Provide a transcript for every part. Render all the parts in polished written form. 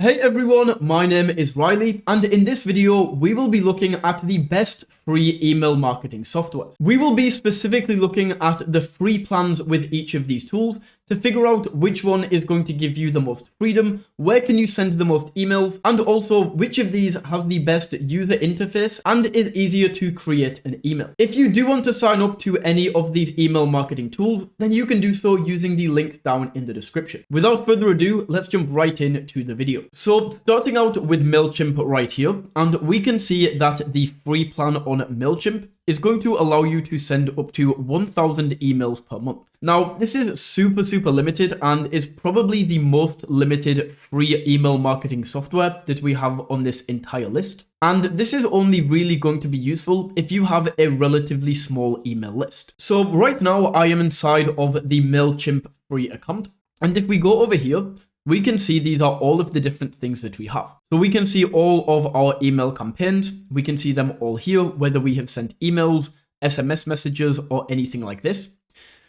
Hey everyone, my name is Riley, and in this video, we will be looking at the best free email marketing software. We will be specifically looking at the free plans with each of these tools to figure out which one is going to give you the most freedom, where can you send the most emails, and also which of these has the best user interface and is easier to create an email. If you do want to sign up to any of these email marketing tools, then you can do so using the link down in the description. Without further ado, let's jump right into the video. So starting out with Mailchimp right here, and we can see that the free plan on Mailchimp is going to allow you to send up to 1,000 emails per month. Now, this is super limited and is probably the most limited free email marketing software that we have on this entire list. And this is only really going to be useful if you have a relatively small email list. So right now I am inside of the Mailchimp free account. And if we go over here, we can see these are all of the different things that we have. So we can see all of our email campaigns. We can see them all here, whether we have sent emails, SMS messages, or anything like this.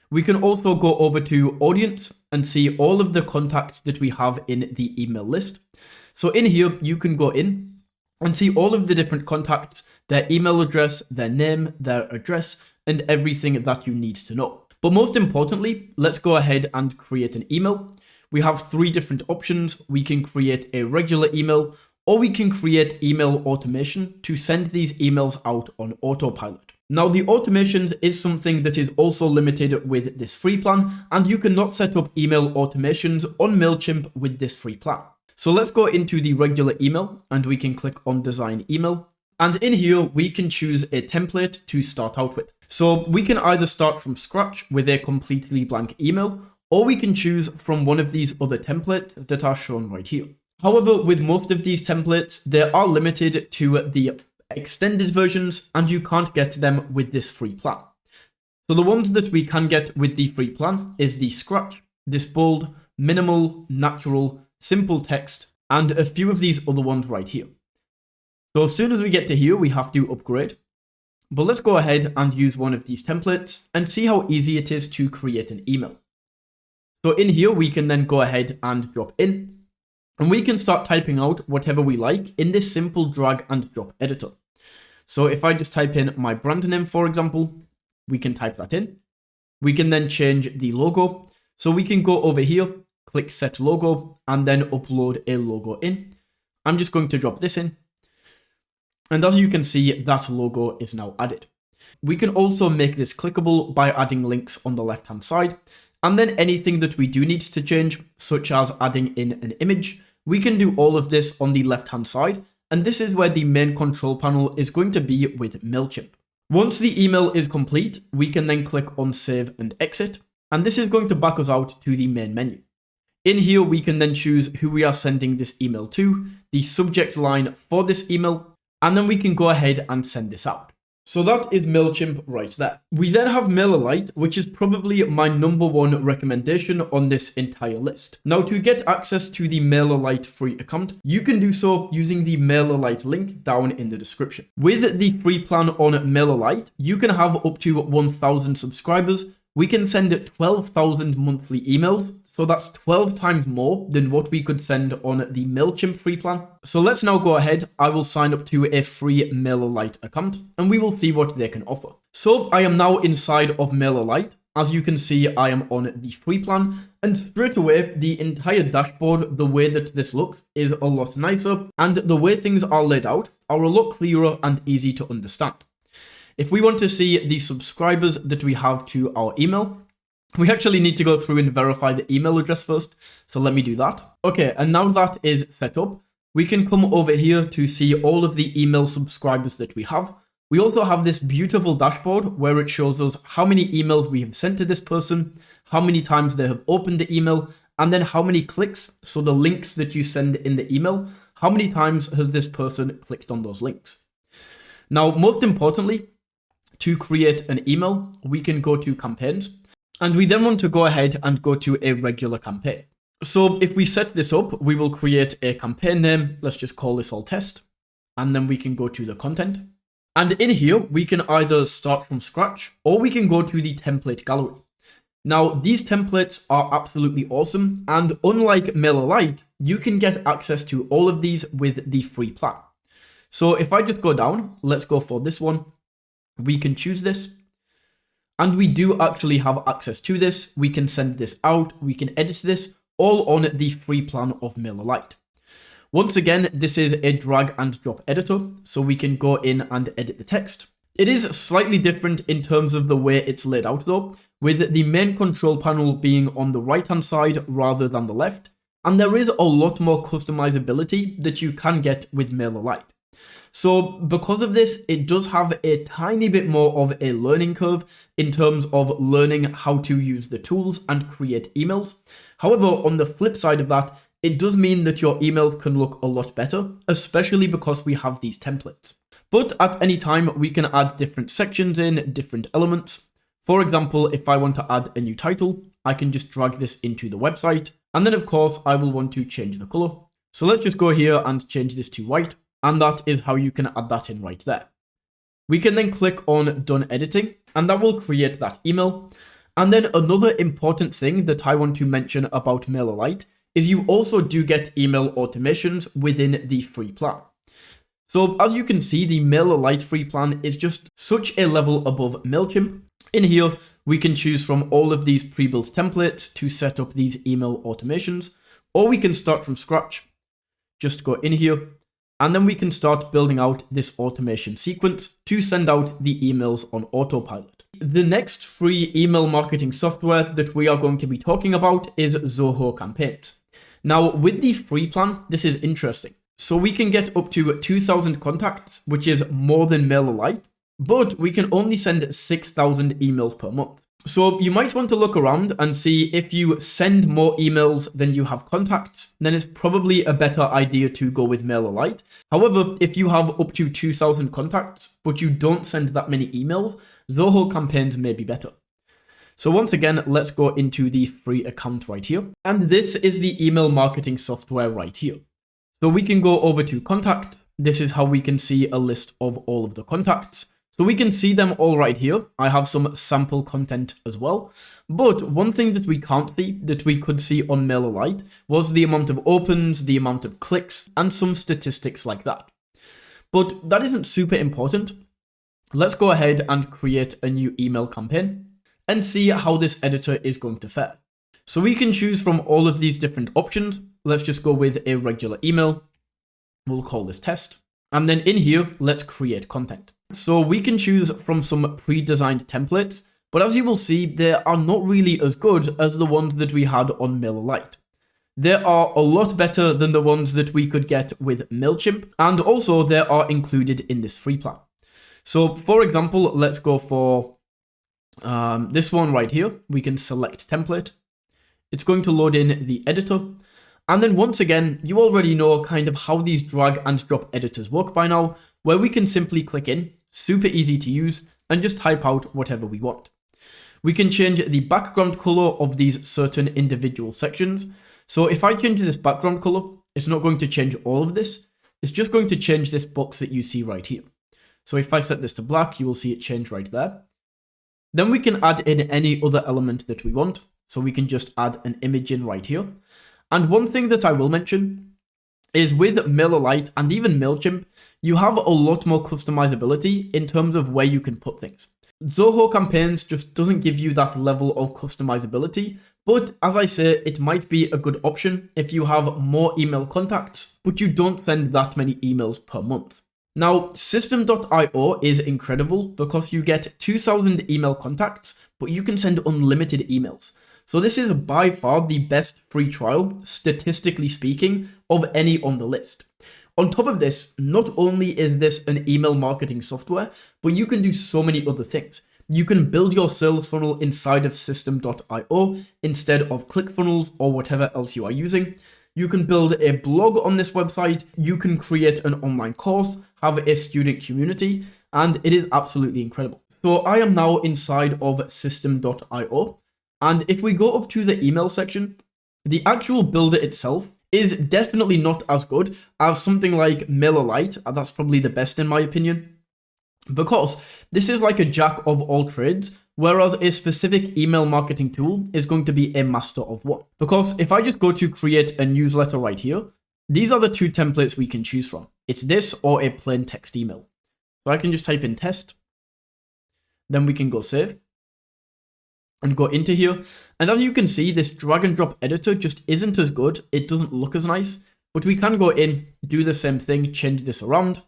We can also go over to audience and see all of the contacts that we have in the email list. So in here, you can go in and see all of the different contacts, their email address, their name, their address, and everything that you need to know. But most importantly, let's go ahead and create an email. We have three different options. We can create a regular email, or we can create email automation to send these emails out on autopilot. Now, the automations is something that is also limited with this free plan, and you cannot set up email automations on Mailchimp with this free plan. So let's go into the regular email, and we can click on design email. And in here, we can choose a template to start out with. So we can either start from scratch with a completely blank email, or we can choose from one of these other templates that are shown right here. However, with most of these templates, they are limited to the extended versions, and you can't get them with this free plan. So the ones that we can get with the free plan is the scratch, this bold, minimal, natural, simple text, and a few of these other ones right here. So as soon as we get to here, we have to upgrade. But let's go ahead and use one of these templates and see how easy it is to create an email. So in here, we can then go ahead and drop in, and we can start typing out whatever we like in this simple drag and drop editor. So if I just type in my brand name, for example, we can type that in. We can then change the logo. So we can go over here, click set logo, and then upload a logo in. I'm just going to drop this in. And as you can see, that logo is now added. We can also make this clickable by adding links on the left-hand side. And then anything that we do need to change, such as adding in an image, we can do all of this on the left-hand side. And this is where the main control panel is going to be with Mailchimp. Once the email is complete, we can then click on save and exit. And this is going to back us out to the main menu. In here, we can then choose who we are sending this email to, the subject line for this email, and then we can go ahead and send this out. So that is Mailchimp right there. We then have Mailerlite, which is probably my #1 recommendation on this entire list. Now, to get access to the Mailerlite free account, you can do so using the Mailerlite link down in the description. With the free plan on Mailerlite, you can have up to 1,000 subscribers. We can send 12,000 monthly emails. So that's 12 times more than what we could send on the Mailchimp free plan. So let's now go ahead. I will sign up to a free Mailerlite account and we will see what they can offer. So I am now inside of Mailerlite. As you can see, I am on the free plan, and straight away, the entire dashboard, the way that this looks is a lot nicer, and the way things are laid out are a lot clearer and easy to understand. If we want to see the subscribers that we have to our email, we actually need to go through and verify the email address first, so let me do that. Okay, and now that is set up, we can come over here to see all of the email subscribers that we have. We also have this beautiful dashboard where it shows us how many emails we have sent to this person, how many times they have opened the email, and then how many clicks, so the links that you send in the email, how many times has this person clicked on those links. Now, most importantly, to create an email, we can go to campaigns. And we then want to go ahead and go to a regular campaign. So if we set this up, we will create a campaign name. Let's just call this all test. And then we can go to the content. And in here, we can either start from scratch or we can go to the template gallery. Now, these templates are absolutely awesome. And unlike Mailerlite, you can get access to all of these with the free plan. So if I just go down, let's go for this one. We can choose this. And we do actually have access to this. We can send this out. We can edit this all on the free plan of Mailerlite. Once again, this is a drag and drop editor, so we can go in and edit the text. It is slightly different in terms of the way it's laid out though, with the main control panel being on the right hand side rather than the left. And there is a lot more customizability that you can get with Mailerlite. So because of this, it does have a tiny bit more of a learning curve in terms of learning how to use the tools and create emails. However, on the flip side of that, it does mean that your emails can look a lot better, especially because we have these templates. But at any time, we can add different sections in, different elements. For example, if I want to add a new title, I can just drag this into the website. And then of course, I will want to change the color. So let's just go here and change this to white. And that is how you can add that in right there. We can then click on Done Editing, and that will create that email. And then another important thing that I want to mention about Mailerlite is you also do get email automations within the free plan. So as you can see, the Mailerlite free plan is just such a level above Mailchimp. In here, we can choose from all of these pre-built templates to set up these email automations, or we can start from scratch. Just go in here. And then we can start building out this automation sequence to send out the emails on autopilot. The next free email marketing software that we are going to be talking about is Zoho Campaigns. Now, with the free plan, this is interesting. So we can get up to 2,000 contacts, which is more than Mailerlite, but we can only send 6,000 emails per month. So you might want to look around and see if you send more emails than you have contacts, then it's probably a better idea to go with Mailerlite. However, if you have up to 2,000 contacts, but you don't send that many emails, Zoho Campaigns may be better. So once again, let's go into the free account right here. And this is the email marketing software right here. So we can go over to contact. This is how we can see a list of all of the contacts. So we can see them all right here. I have some sample content as well. But one thing that we can't see, that we could see on Mailerlite, was the amount of opens, the amount of clicks, and some statistics like that. But that isn't super important. Let's go ahead and create a new email campaign and see how this editor is going to fare. So we can choose from all of these different options. Let's just go with a regular email. We'll call this test. And then in here, let's create content. So we can choose from some pre-designed templates, but as you will see, they are not really as good as the ones that we had on Mailerlite. They are a lot better than the ones that we could get with Mailchimp, and also they are included in this free plan. So for example, let's go for this one right here. We can select template. It's going to load in the editor. And then once again, you already know kind of how these drag and drop editors work by now, where we can simply click in, super easy to use, and just type out whatever we want. We can change the background color of these certain individual sections. So if I change this background color, it's not going to change all of this. It's just going to change this box that you see right here. So if I set this to black, you will see it change right there. Then we can add in any other element that we want. So we can just add an image in right here. And one thing that I will mention is with Mailerlite and even Mailchimp, you have a lot more customizability in terms of where you can put things. Zoho Campaigns just doesn't give you that level of customizability, but as I say, it might be a good option if you have more email contacts, but you don't send that many emails per month. Now, System.io is incredible because you get 2,000 email contacts, but you can send unlimited emails. So this is by far the best free trial, statistically speaking, of any on the list. On top of this, not only is this an email marketing software, but you can do so many other things. You can build your sales funnel inside of System.io instead of ClickFunnels or whatever else you are using. You can build a blog on this website. You can create an online course, have a student community, and it is absolutely incredible. So I am now inside of System.io. And if we go up to the email section, the actual builder itself is definitely not as good as something like Mailerlite. That's probably the best in my opinion. because this is like a jack of all trades, whereas a specific email marketing tool is going to be a master of one. Because if I just go to create a newsletter right here, these are the two templates we can choose from. It's this or a plain text email. So I can just type in test, then we can go save and go into here. And as you can see, this drag and drop editor just isn't as good. It doesn't look as nice, but we can go in, do the same thing, change this around,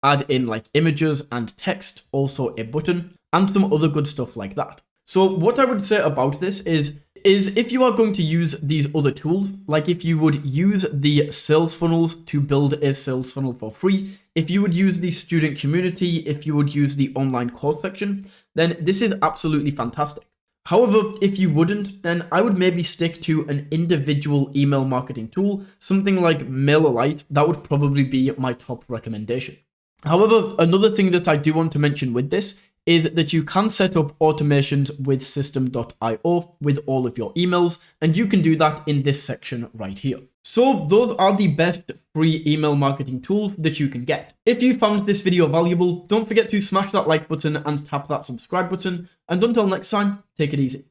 add in like images and text, also a button, and some other good stuff like that. So what I would say about this is if you are going to use these other tools, like if you would use the sales funnels to build a sales funnel for free, if you would use the student community, if you would use the online course section, then this is absolutely fantastic. However, if you wouldn't, then I would maybe stick to an individual email marketing tool, something like Mailerlite. That would probably be my top recommendation. However, another thing that I do want to mention with this is that you can set up automations with system.io with all of your emails, and you can do that in this section right here. So those are the best free email marketing tools that you can get. If you found this video valuable, don't forget to smash that like button and tap that subscribe button. And until next time, take it easy.